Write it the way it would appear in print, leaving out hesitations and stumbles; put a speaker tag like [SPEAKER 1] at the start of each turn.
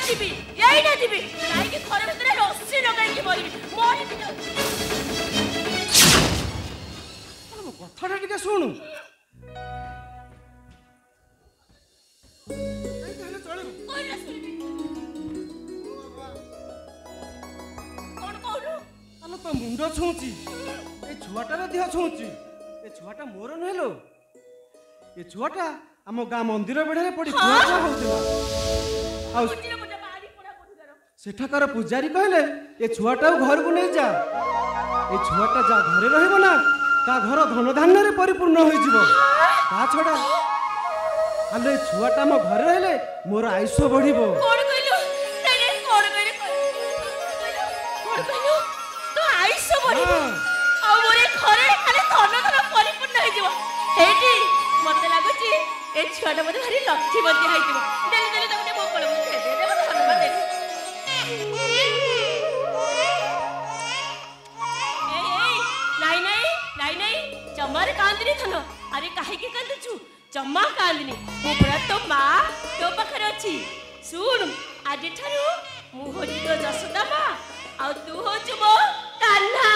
[SPEAKER 1] ଯିବି ଏଇନା ଯିବି ଯାଇକି ଘର ଭିତରେ ରସି ଲଗାଇକି ବଇବି ମରିବି
[SPEAKER 2] ମୋ କଥାଟା ଟିକେ ଶୁଣୁ तो मुंड छुची ए छुआटार देह छुची ए छुआटा मोर नुहेलो ए छुआटा आम गाँ मंदिर बेढ़े पड़ी पूजा होता सेठाकार पूजारी कहले ए छुआटा घर को नहीं जा ए छुआटा जा घरे रहइबो ना ता घर धन धान्य रे परिपूर्ण होई जिवो ता छडा आले छुआटा म घरे रहले मोर आयुष्य बढ़िबो
[SPEAKER 1] कोन कइलो नै नै कोन कइले कोन कइलो तो आयुष्य बढ़िबो आ मोरे घरे खाली धन धन परिपूर्ण होई जिवो हेटी मते लागुची ए छुआटा मते भारी लक्ष्मीवती होई जिवो देले देले तने मोकळ मुखे दे देबो धन्यवाद दे जमारे कांदनी थन अरे काहे के कांदछु जम्मा कांदनी मो पुरा तो मां तो पाखरे अछि सुन आदि थारु मु होजी तो जसोदा मां आ तू होछु मो कान्हा